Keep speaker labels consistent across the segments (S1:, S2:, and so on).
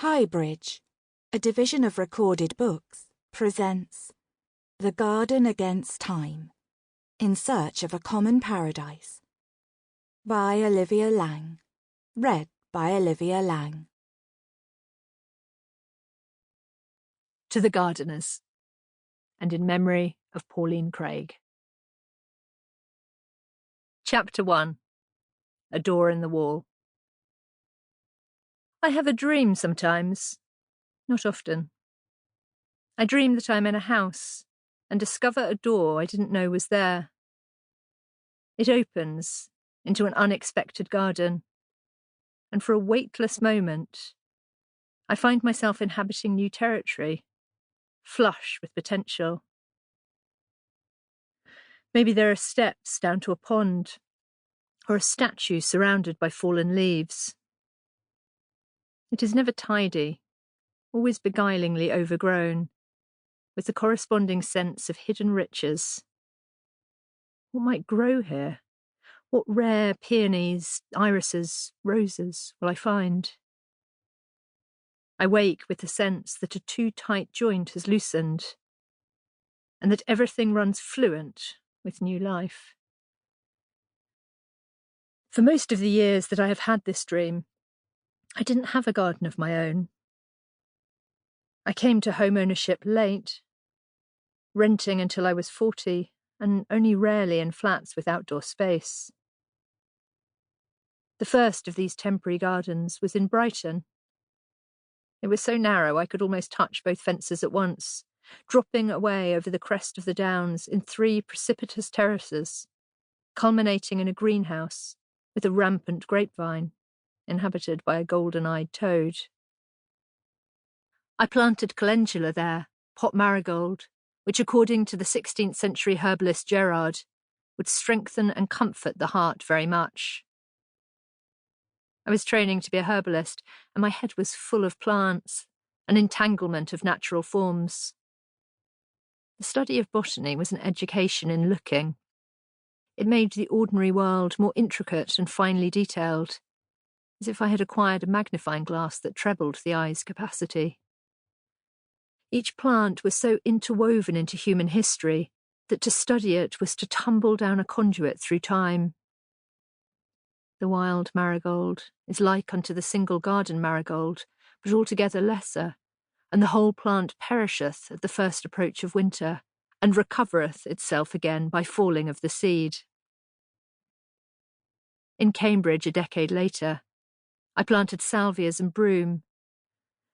S1: HighBridge, a division of recorded books, presents The Garden Against Time, In Search of a Common Paradise, by Olivia Laing, read by Olivia Laing.
S2: To the Gardeners, and in memory of Pauline Craig. Chapter 1. A Door in the Wall. I have a dream sometimes, not often. I dream that I'm in a house and discover a door I didn't know was there. It opens into an unexpected garden, and for a weightless moment, I find myself inhabiting new territory, flush with potential. Maybe there are steps down to a pond, or a statue surrounded by fallen leaves. It is never tidy, always beguilingly overgrown, with the corresponding sense of hidden riches. What might grow here? What rare peonies, irises, roses will I find? I wake with the sense that a too tight joint has loosened, and that everything runs fluent with new life. For most of the years that I have had this dream, I didn't have a garden of my own. I came to home ownership late, renting until I was 40, and only rarely in flats with outdoor space. The first of these temporary gardens was in Brighton. It was so narrow I could almost touch both fences at once, dropping away over the crest of the downs in 3 precipitous terraces, culminating in a greenhouse with a rampant grapevine, inhabited by a golden-eyed toad. I planted calendula there, pot marigold, which according to the 16th century herbalist Gerard, would strengthen and comfort the heart very much. I was training to be a herbalist, and my head was full of plants, an entanglement of natural forms. The study of botany was an education in looking. It made the ordinary world more intricate and finely detailed, as if I had acquired a magnifying glass that trebled the eye's capacity. Each plant was so interwoven into human history that to study it was to tumble down a conduit through time. The wild marigold is like unto the single garden marigold, but altogether lesser, and the whole plant perisheth at the first approach of winter, and recovereth itself again by falling of the seed. In Cambridge a decade later, I planted salvias and broom,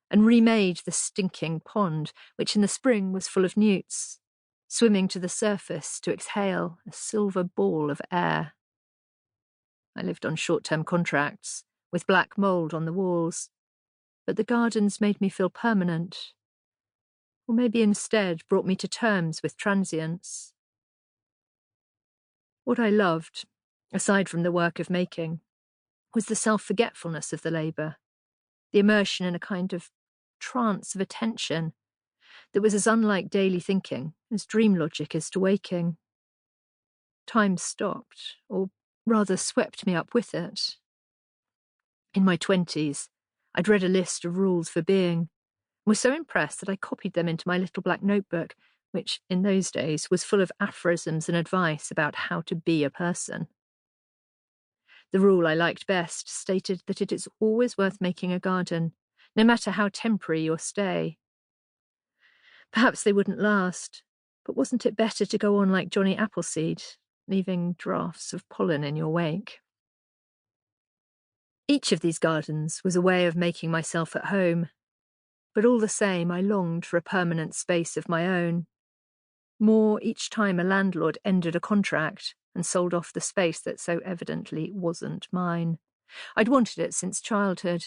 S2: and remade the stinking pond, which in the spring was full of newts, swimming to the surface to exhale a silver ball of air. I lived on short-term contracts, with black mould on the walls, but the gardens made me feel permanent, or maybe instead brought me to terms with transience. What I loved, aside from the work of making, was the self-forgetfulness of the labour, the immersion in a kind of trance of attention that was as unlike daily thinking as dream logic is to waking. Time stopped, or rather swept me up with it. In my 20s, I'd read a list of rules for being, and was so impressed that I copied them into my little black notebook, which, in those days, was full of aphorisms and advice about how to be a person. The rule I liked best stated that it is always worth making a garden, no matter how temporary your stay. Perhaps they wouldn't last, but wasn't it better to go on like Johnny Appleseed, leaving draughts of pollen in your wake? Each of these gardens was a way of making myself at home, but all the same I longed for a permanent space of my own. More each time a landlord ended a contract and sold off the space that so evidently wasn't mine. I'd wanted it since childhood,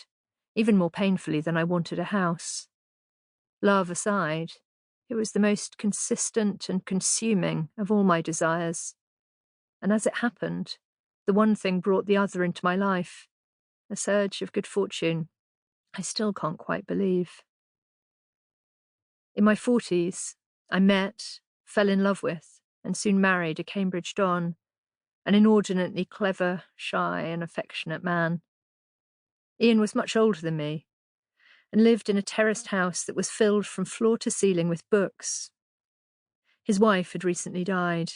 S2: even more painfully than I wanted a house. Love aside, it was the most consistent and consuming of all my desires. And as it happened, the one thing brought the other into my life, a surge of good fortune I still can't quite believe. In my 40s, I met, fell in love with, and soon married a Cambridge don, an inordinately clever, shy, and affectionate man. Ian was much older than me, and lived in a terraced house that was filled from floor to ceiling with books. His wife had recently died,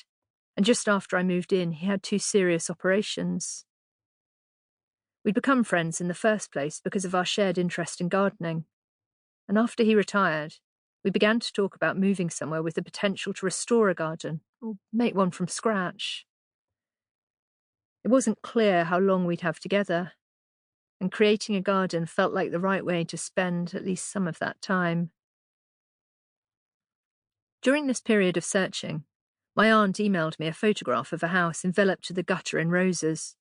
S2: and just after I moved in, he had 2 serious operations. We'd become friends in the first place because of our shared interest in gardening, and after he retired, we began to talk about moving somewhere with the potential to restore a garden, or make one from scratch. It wasn't clear how long we'd have together, and creating a garden felt like the right way to spend at least some of that time. During this period of searching, my aunt emailed me a photograph of a house enveloped to the gutter in roses,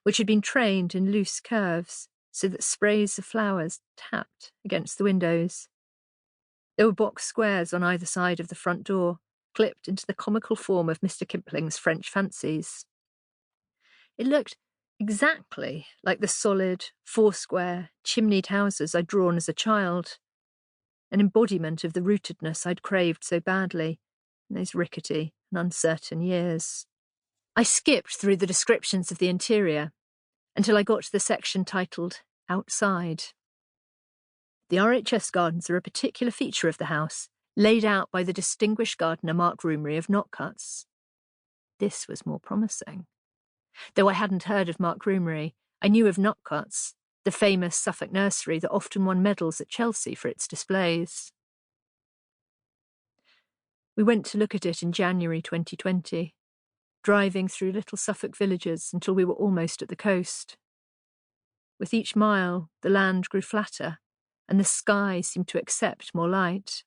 S2: which had been trained in loose curves so that sprays of flowers tapped against the windows. There were box squares on either side of the front door, clipped into the comical form of Mr. Kipling's French fancies. It looked exactly like the solid, 4-square, chimneyed houses I'd drawn as a child, an embodiment of the rootedness I'd craved so badly in those rickety and uncertain years. I skipped through the descriptions of the interior until I got to the section titled Outside. The RHS gardens are a particular feature of the house, laid out by the distinguished gardener Mark Roomery of Knockcuts. This was more promising. Though I hadn't heard of Mark Roomery, I knew of Knockcuts, the famous Suffolk nursery that often won medals at Chelsea for its displays. We went to look at it in January 2020, driving through little Suffolk villages until we were almost at the coast. With each mile, the land grew flatter, and the sky seemed to accept more light.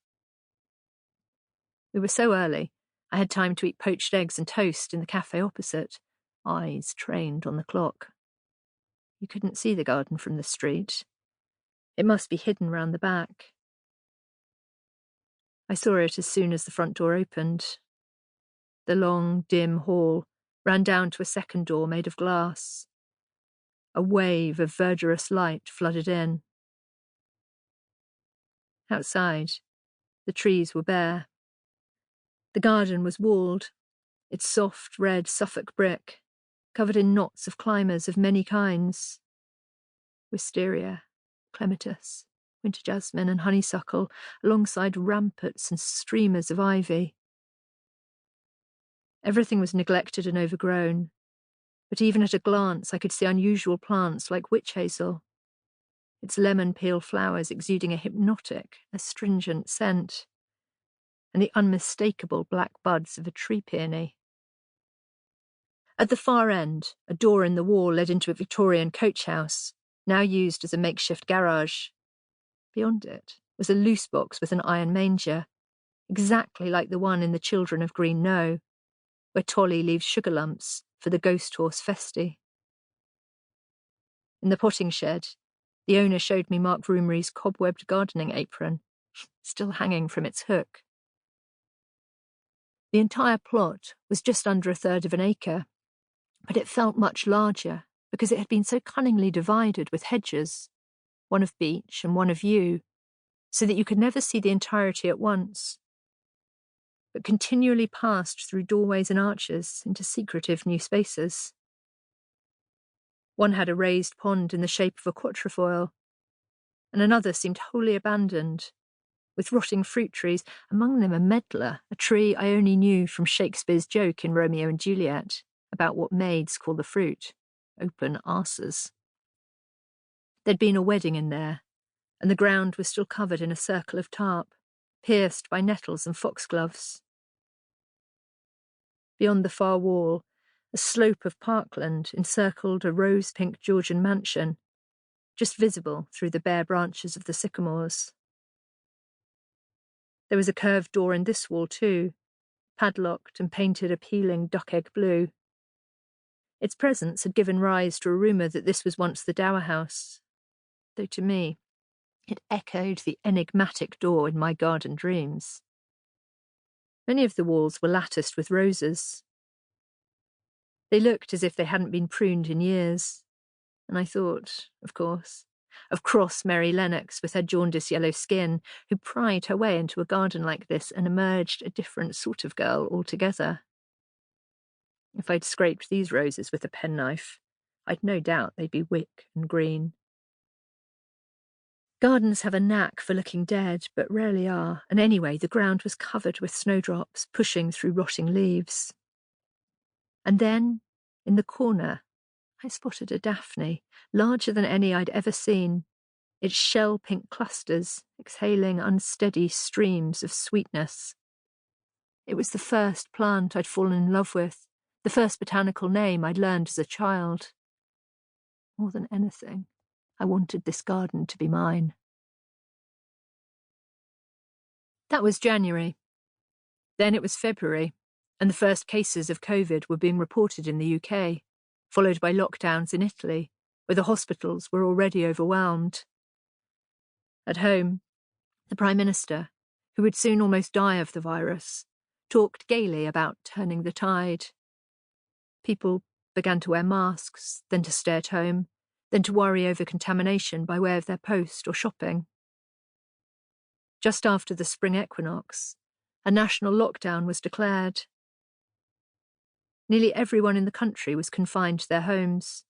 S2: We were so early, I had time to eat poached eggs and toast in the cafe opposite, eyes trained on the clock. You couldn't see the garden from the street. It must be hidden round the back. I saw it as soon as the front door opened. The long, dim hall ran down to a second door made of glass. A wave of verdurous light flooded in. Outside, the trees were bare. The garden was walled, its soft red Suffolk brick, covered in knots of climbers of many kinds. Wisteria, clematis, winter jasmine and honeysuckle, alongside ramparts and streamers of ivy. Everything was neglected and overgrown, but even at a glance I could see unusual plants like witch hazel, its lemon peel flowers exuding a hypnotic, astringent scent, and the unmistakable black buds of a tree peony. At the far end, a door in the wall led into a Victorian coach house, now used as a makeshift garage. Beyond it was a loose box with an iron manger, exactly like the one in The Children of Green Knowe, where Tolly leaves sugar lumps for the ghost horse Festi. In the potting shed, the owner showed me Mark Roomery's cobwebbed gardening apron, still hanging from its hook. The entire plot was just under 1/3 of an acre, but it felt much larger because it had been so cunningly divided with hedges, one of beech and one of yew, so that you could never see the entirety at once, but continually passed through doorways and arches into secretive new spaces. One had a raised pond in the shape of a quatrefoil, and another seemed wholly abandoned, with rotting fruit trees, among them a medlar, a tree I only knew from Shakespeare's joke in Romeo and Juliet about what maids call the fruit, open arses. There'd been a wedding in there, and the ground was still covered in a circle of tarp, pierced by nettles and foxgloves. Beyond the far wall, a slope of parkland encircled a rose-pink Georgian mansion, just visible through the bare branches of the sycamores. There was a curved door in this wall too, padlocked and painted appealing duck-egg blue. Its presence had given rise to a rumour that this was once the dower house, though to me it echoed the enigmatic door in my garden dreams. Many of the walls were latticed with roses. They looked as if they hadn't been pruned in years, and I thought, of course, of cross Mary Lennox with her jaundiced yellow skin, who pried her way into a garden like this and emerged a different sort of girl altogether. If I'd scraped these roses with a penknife, I'd no doubt they'd be wick and green. Gardens have a knack for looking dead, but rarely are, and anyway, the ground was covered with snowdrops pushing through rotting leaves. And then, in the corner, I spotted a daphne, larger than any I'd ever seen, its shell-pink clusters exhaling unsteady streams of sweetness. It was the first plant I'd fallen in love with, the first botanical name I'd learned as a child. More than anything, I wanted this garden to be mine. That was January. Then it was February, and the first cases of COVID were being reported in the UK, followed by lockdowns in Italy, where the hospitals were already overwhelmed. At home, the Prime Minister, who would soon almost die of the virus, talked gaily about turning the tide. People began to wear masks, then to stay at home, then to worry over contamination by way of their post or shopping. Just after the spring equinox, a national lockdown was declared. Nearly everyone in the country was confined to their homes,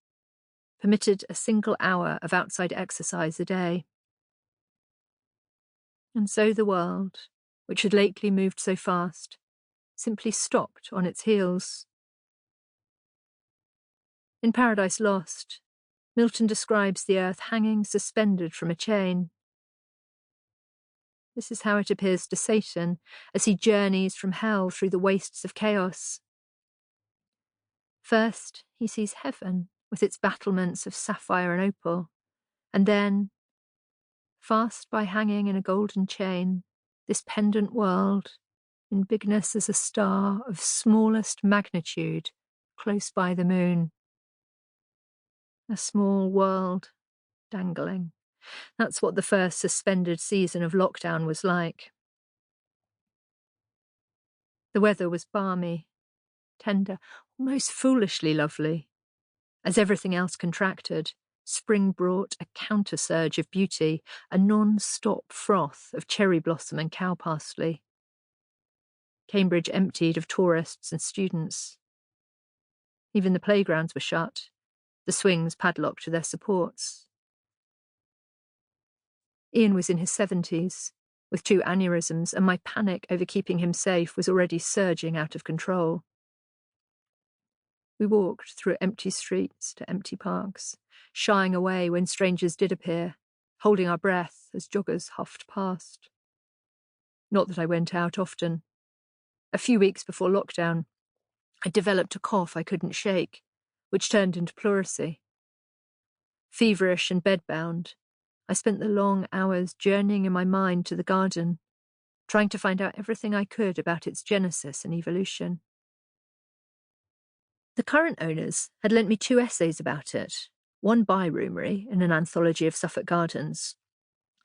S2: permitted a single hour of outside exercise a day. And so the world, which had lately moved so fast, simply stopped on its heels. In Paradise Lost, Milton describes the earth hanging suspended from a chain. This is how it appears to Satan as he journeys from hell through the wastes of chaos. First, he sees heaven with its battlements of sapphire and opal, and then, fast by hanging in a golden chain, this pendant world, in bigness as a star of smallest magnitude, close by the moon. A small world, dangling. That's what the first suspended season of lockdown was like. The weather was balmy, tender, almost foolishly lovely. As everything else contracted, spring brought a counter-surge of beauty, a non-stop froth of cherry blossom and cow parsley. Cambridge emptied of tourists and students. Even the playgrounds were shut, the swings padlocked to their supports. Ian was in his 70s, with 2 aneurysms, and my panic over keeping him safe was already surging out of control. We walked through empty streets to empty parks, shying away when strangers did appear, holding our breath as joggers huffed past. Not that I went out often. A few weeks before lockdown, I developed a cough I couldn't shake, which turned into pleurisy. Feverish and bedbound, I spent the long hours journeying in my mind to the garden, trying to find out everything I could about its genesis and evolution. The current owners had lent me 2 essays about it, one by Roomery in an anthology of Suffolk gardens,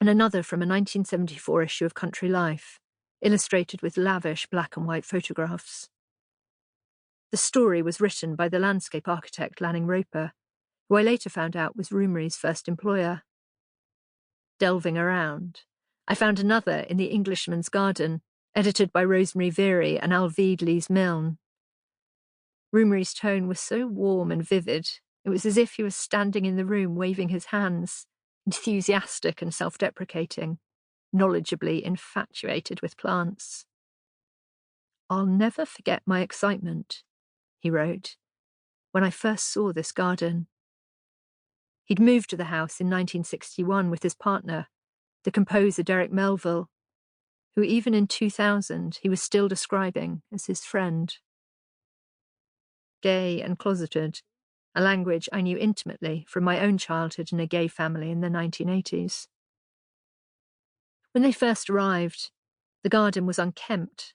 S2: and another from a 1974 issue of Country Life, illustrated with lavish black and white photographs. The story was written by the landscape architect Lanning Roper, who I later found out was Roomery's first employer. Delving around, I found another in The Englishman's Garden, edited by Rosemary Veery and Alvide Lees-Milne. Roomery's tone was so warm and vivid, it was as if he was standing in the room waving his hands, enthusiastic and self-deprecating, knowledgeably infatuated with plants. "I'll never forget my excitement," he wrote, "when I first saw this garden." He'd moved to the house in 1961 with his partner, the composer Derek Melville, who even in 2000 he was still describing as his friend. Gay and closeted, a language I knew intimately from my own childhood in a gay family in the 1980s. When they first arrived, the garden was unkempt,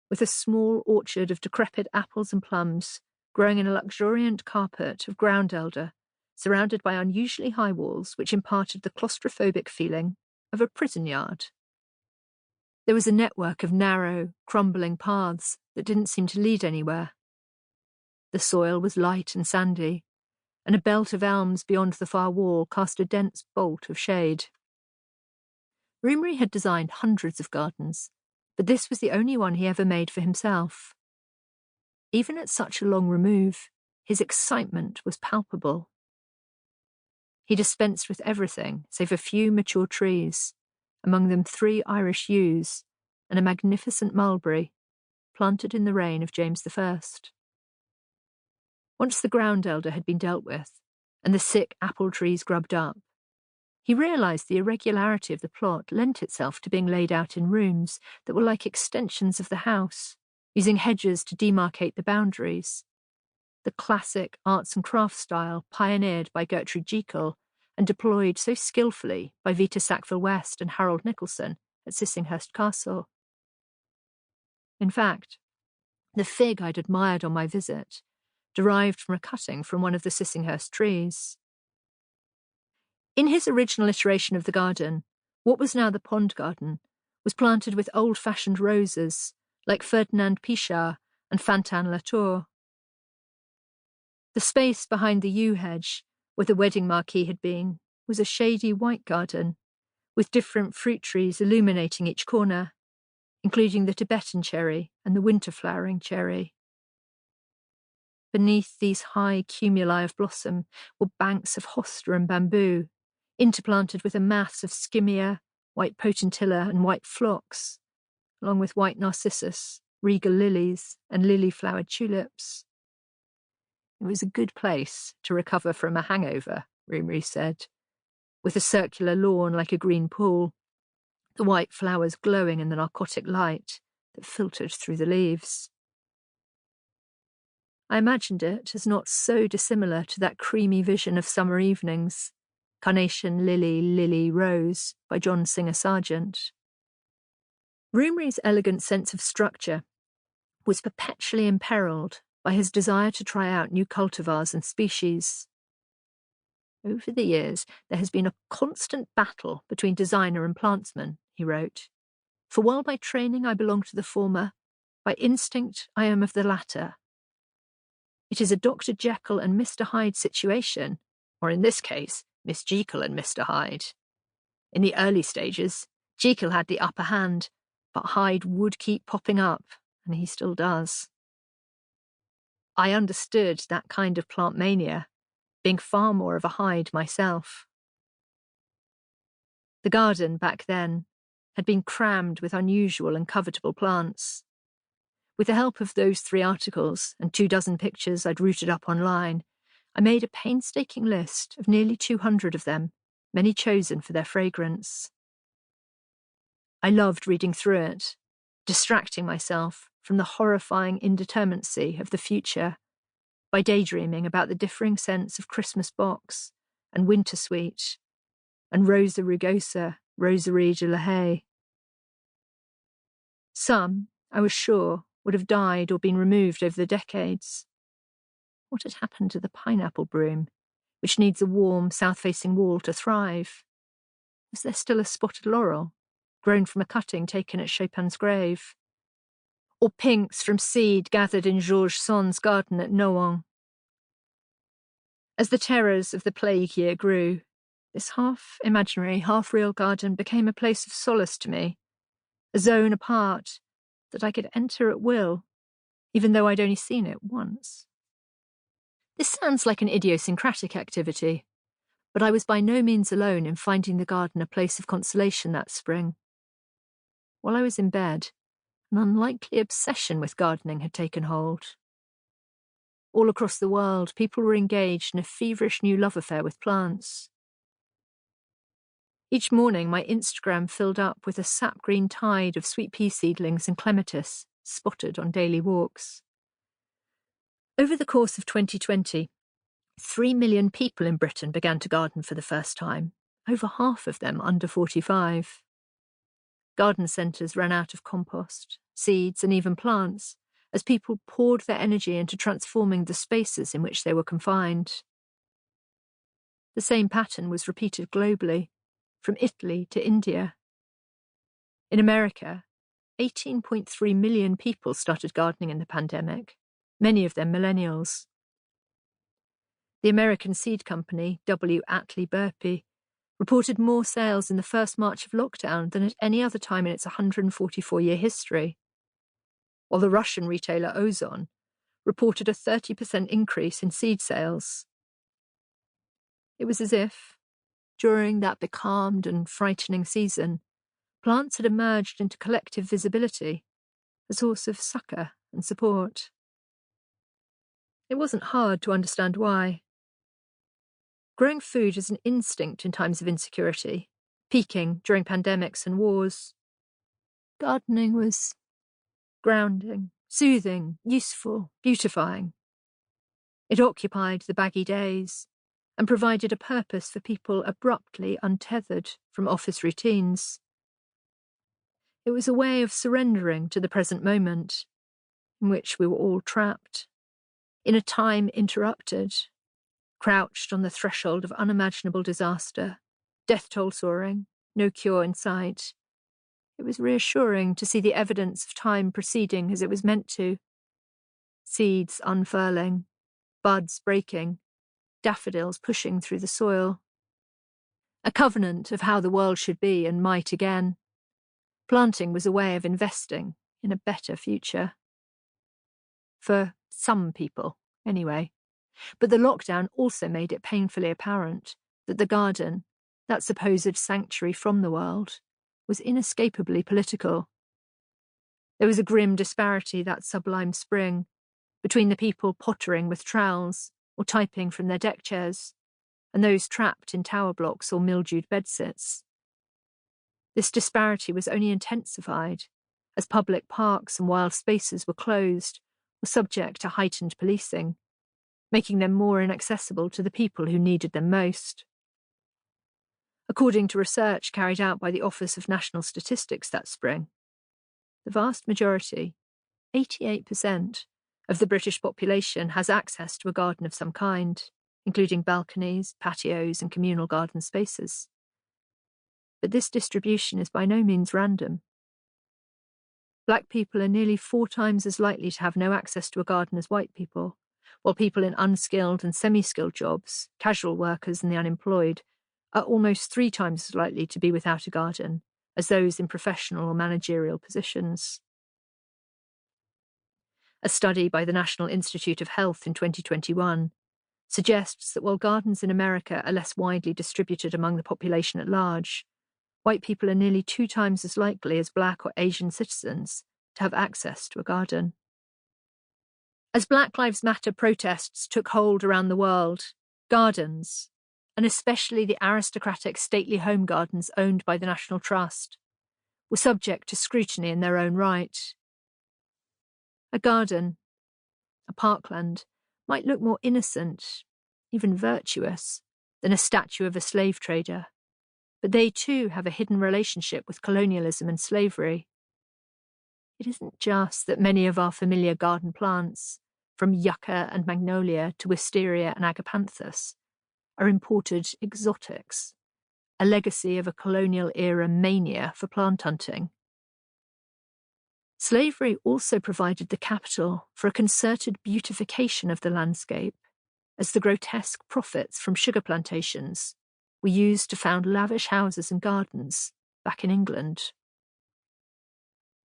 S2: with a small orchard of decrepit apples and plums growing in a luxuriant carpet of ground elder, surrounded by unusually high walls which imparted the claustrophobic feeling of a prison yard. There was a network of narrow, crumbling paths that didn't seem to lead anywhere. The soil was light and sandy, and a belt of elms beyond the far wall cast a dense bolt of shade. Roomery had designed hundreds of gardens, but this was the only one he ever made for himself. Even at such a long remove, his excitement was palpable. He dispensed with everything save a few mature trees, among them 3 Irish yews and a magnificent mulberry, planted in the reign of James I. Once the ground elder had been dealt with, and the sick apple trees grubbed up, he realised the irregularity of the plot lent itself to being laid out in rooms that were like extensions of the house, using hedges to demarcate the boundaries. The classic arts and crafts style pioneered by Gertrude Jekyll and deployed so skillfully by Vita Sackville-West and Harold Nicholson at Sissinghurst Castle. In fact, the fig I'd admired on my visit derived from a cutting from one of the Sissinghurst trees. In his original iteration of the garden, what was now the pond garden was planted with old-fashioned roses, like Ferdinand Pichard and Fantin Latour. The space behind the yew hedge, where the wedding marquee had been, was a shady white garden, with different fruit trees illuminating each corner, including the Tibetan cherry and the winter-flowering cherry. Beneath these high cumuli of blossom were banks of hosta and bamboo, interplanted with a mass of skimmia, white potentilla and white phlox, along with white narcissus, regal lilies and lily-flowered tulips. It was a good place to recover from a hangover, Rumry said, with a circular lawn like a green pool, the white flowers glowing in the narcotic light that filtered through the leaves. I imagined it as not so dissimilar to that creamy vision of summer evenings, Carnation, Lily, Lily, Rose, by John Singer Sargent. Rumry's elegant sense of structure was perpetually imperilled by his desire to try out new cultivars and species. Over the years, there has been a constant battle between designer and plantsman, he wrote. For while by training I belong to the former, by instinct I am of the latter. It is a Dr. Jekyll and Mr. Hyde situation, or in this case, Miss Jekyll and Mr. Hyde. In the early stages, Jekyll had the upper hand, but Hyde would keep popping up, and he still does. I understood that kind of plant mania, being far more of a Hyde myself. The garden, back then, had been crammed with unusual and covetable plants. With the help of those 3 articles and 24 pictures I'd routed up online, I made a painstaking list of nearly 200 of them, many chosen for their fragrance. I loved reading through it, distracting myself from the horrifying indeterminacy of the future by daydreaming about the differing scents of Christmas box and winter sweet and Rosa rugosa, Rosary de la Haye. Some, I was sure, would have died or been removed over the decades. What had happened to the pineapple broom, which needs a warm, south-facing wall to thrive? Was there still a spotted laurel, grown from a cutting taken at Chopin's grave? Or pinks from seed gathered in Georges Sand's garden at Nohant? As the terrors of the plague year grew, this half-imaginary, half-real garden became a place of solace to me, a zone apart that I could enter at will, even though I'd only seen it once. This sounds like an idiosyncratic activity, but I was by no means alone in finding the garden a place of consolation that spring. While I was in bed, an unlikely obsession with gardening had taken hold. All across the world, people were engaged in a feverish new love affair with plants. Each morning, my Instagram filled up with a sap-green tide of sweet pea seedlings and clematis spotted on daily walks. Over the course of 2020, 3 million people in Britain began to garden for the first time, over half of them under 45. Garden centres ran out of compost, seeds and even plants, as people poured their energy into transforming the spaces in which they were confined. The same pattern was repeated globally, from Italy to India. In America, 18.3 million people started gardening in the pandemic, many of them millennials. The American seed company, W. Atlee Burpee, reported more sales in the first March of lockdown than at any other time in its 144-year history, while the Russian retailer Ozon reported a 30% increase in seed sales. It was as if, during that becalmed and frightening season, plants had emerged into collective visibility, a source of succour and support. It wasn't hard to understand why. Growing food is an instinct in times of insecurity, peaking during pandemics and wars. Gardening was grounding, soothing, useful, beautifying. It occupied the baggy days and provided a purpose for people abruptly untethered from office routines. It was a way of surrendering to the present moment, in which we were all trapped, in a time interrupted, crouched on the threshold of unimaginable disaster, death toll soaring, no cure in sight. It was reassuring to see the evidence of time proceeding as it was meant to. Seeds unfurling, buds breaking, daffodils pushing through the soil. A covenant of how the world should be and might again. Planting was a way of investing in a better future. For some people, anyway. But the lockdown also made it painfully apparent that the garden, that supposed sanctuary from the world, was inescapably political. There was a grim disparity that sublime spring between the people pottering with trowels or typing from their deck chairs and those trapped in tower blocks or mildewed bedsits. This disparity was only intensified as public parks and wild spaces were closed or subject to heightened policing, making them more inaccessible to the people who needed them most. According to research carried out by the Office of National Statistics that spring, the vast majority, 88%, of the British population has access to a garden of some kind, including balconies, patios, and communal garden spaces. But this distribution is by no means random. Black people are nearly 4 times as likely to have no access to a garden as white people, while people in unskilled and semi-skilled jobs, casual workers and the unemployed, are almost 3 times as likely to be without a garden as those in professional or managerial positions. A study by the National Institute of Health in 2021 suggests that while gardens in America are less widely distributed among the population at large, white people are nearly 2 times as likely as Black or Asian citizens to have access to a garden. As Black Lives Matter protests took hold around the world, gardens, and especially the aristocratic stately home gardens owned by the National Trust, were subject to scrutiny in their own right. A garden, a parkland, might look more innocent, even virtuous, than a statue of a slave trader, but they too have a hidden relationship with colonialism and slavery. It isn't just that many of our familiar garden plants, from yucca and magnolia to wisteria and agapanthus, are imported exotics, a legacy of a colonial-era mania for plant hunting. Slavery also provided the capital for a concerted beautification of the landscape, as the grotesque profits from sugar plantations were used to found lavish houses and gardens back in England.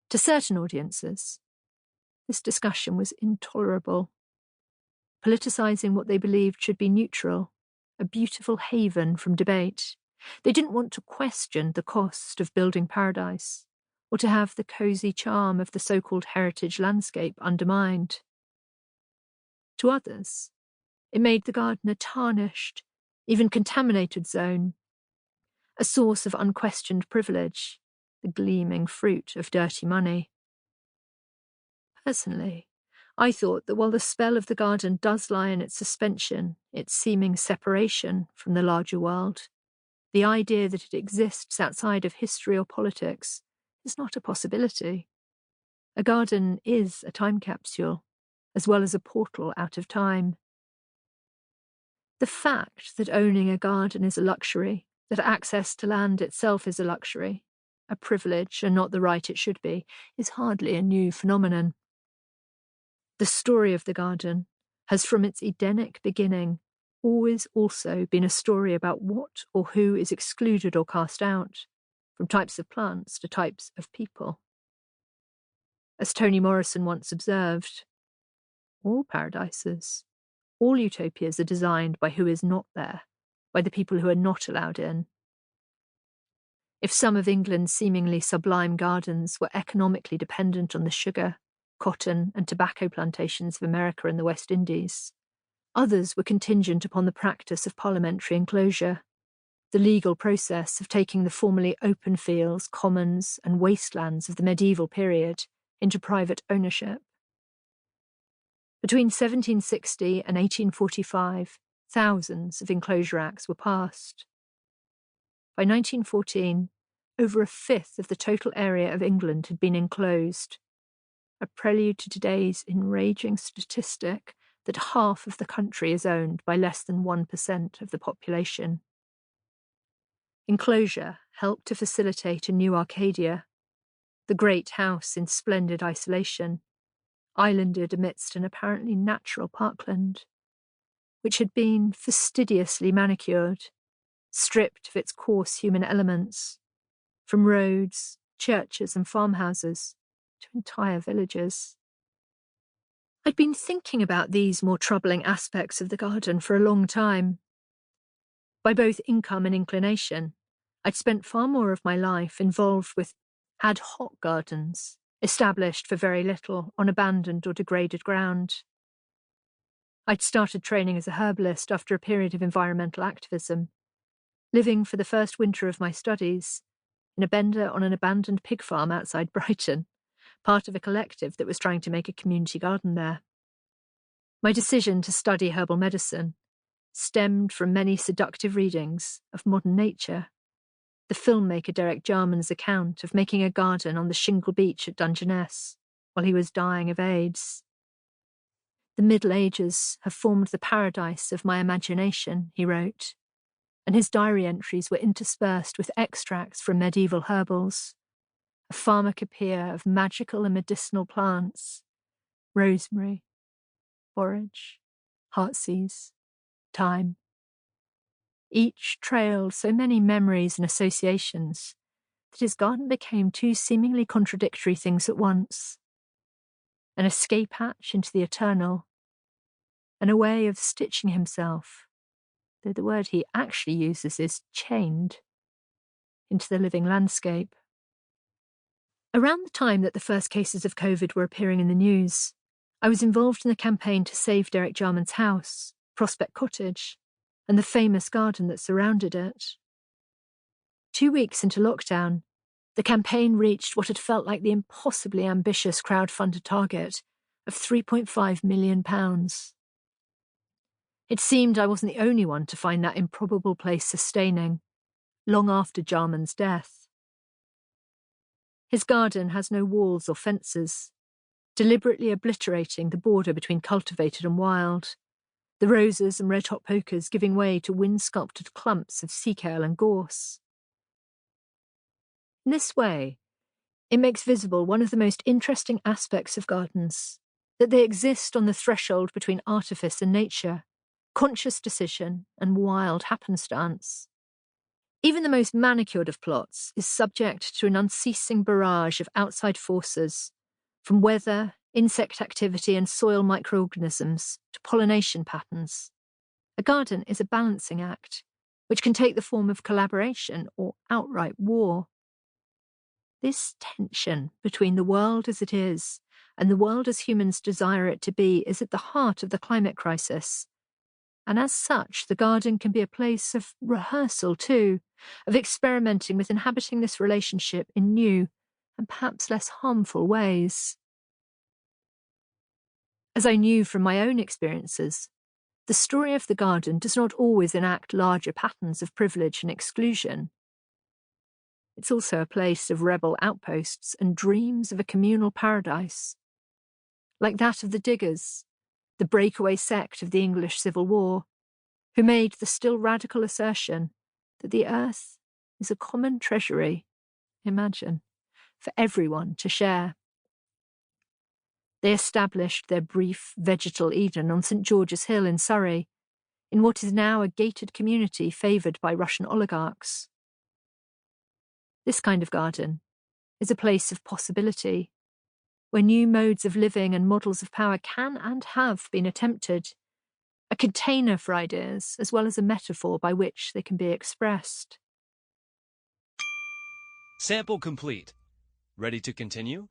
S2: To certain audiences, this discussion was intolerable, politicising what they believed should be neutral, a beautiful haven from debate. They didn't want to question the cost of building paradise, or to have the cosy charm of the so-called heritage landscape undermined. To others, it made the garden a tarnished, even contaminated zone, a source of unquestioned privilege, the gleaming fruit of dirty money. Personally, I thought that while the spell of the garden does lie in its suspension, its seeming separation from the larger world, the idea that it exists outside of history or politics is not a possibility. A garden is a time capsule, as well as a portal out of time. The fact that owning a garden is a luxury, that access to land itself is a luxury, a privilege and not the right it should be, is hardly a new phenomenon. The story of the garden has from its Edenic beginning always also been a story about what or who is excluded or cast out, from types of plants to types of people. As Toni Morrison once observed, all paradises, all utopias are designed by who is not there, by the people who are not allowed in. If some of England's seemingly sublime gardens were economically dependent on the sugar, cotton, and tobacco plantations of America and the West Indies, others were contingent upon the practice of parliamentary enclosure, the legal process of taking the formerly open fields, commons, and wastelands of the medieval period into private ownership. Between 1760 and 1845, thousands of enclosure acts were passed. By 1914, over a fifth of the total area of England had been enclosed, a prelude to today's enraging statistic that half of the country is owned by less than 1% of the population. Enclosure helped to facilitate a new Arcadia, the great house in splendid isolation, islanded amidst an apparently natural parkland, which had been fastidiously manicured, stripped of its coarse human elements, from roads, churches, and farmhouses to entire villages. I'd been thinking about these more troubling aspects of the garden for a long time. By both income and inclination, I'd spent far more of my life involved with ad hoc gardens, established for very little on abandoned or degraded ground. I'd started training as a herbalist after a period of environmental activism, living for the first winter of my studies in a bender on an abandoned pig farm outside Brighton, part of a collective that was trying to make a community garden there. My decision to study herbal medicine stemmed from many seductive readings of modern nature, the filmmaker Derek Jarman's account of making a garden on the shingle beach at Dungeness while he was dying of AIDS. The Middle Ages have formed the paradise of my imagination, he wrote, and his diary entries were interspersed with extracts from medieval herbals, a pharmacopoeia of magical and medicinal plants, rosemary, borage, heartsease, thyme. Each trailed so many memories and associations that his garden became two seemingly contradictory things at once: an escape hatch into the eternal, and a way of stitching himself, though the word he actually uses is chained, into the living landscape. Around the time that the first cases of COVID were appearing in the news, I was involved in the campaign to save Derek Jarman's house, Prospect Cottage, and the famous garden that surrounded it. 2 weeks into lockdown, the campaign reached what had felt like the impossibly ambitious crowd-funded target of £3.5 million. It seemed I wasn't the only one to find that improbable place sustaining, long after Jarman's death. His garden has no walls or fences, deliberately obliterating the border between cultivated and wild, the roses and red-hot pokers giving way to wind-sculpted clumps of sea kale and gorse. In this way, it makes visible one of the most interesting aspects of gardens, that they exist on the threshold between artifice and nature, conscious decision and wild happenstance. Even the most manicured of plots is subject to an unceasing barrage of outside forces, from weather, insect activity and soil microorganisms to pollination patterns. A garden is a balancing act, which can take the form of collaboration or outright war. This tension between the world as it is and the world as humans desire it to be is at the heart of the climate crisis. And as such, the garden can be a place of rehearsal too, of experimenting with inhabiting this relationship in new and perhaps less harmful ways. As I knew from my own experiences, the story of the garden does not always enact larger patterns of privilege and exclusion. It's also a place of rebel outposts and dreams of a communal paradise, like that of the Diggers, the breakaway sect of the English Civil War, who made the still radical assertion that the earth is a common treasury, imagine, for everyone to share. They established their brief vegetal Eden on St. George's Hill in Surrey, in what is now a gated community favoured by Russian oligarchs. This kind of garden is a place of possibility, where new modes of living and models of power can and have been attempted, a container for ideas, as well as a metaphor by which they can be expressed.
S3: Sample complete. Ready to continue?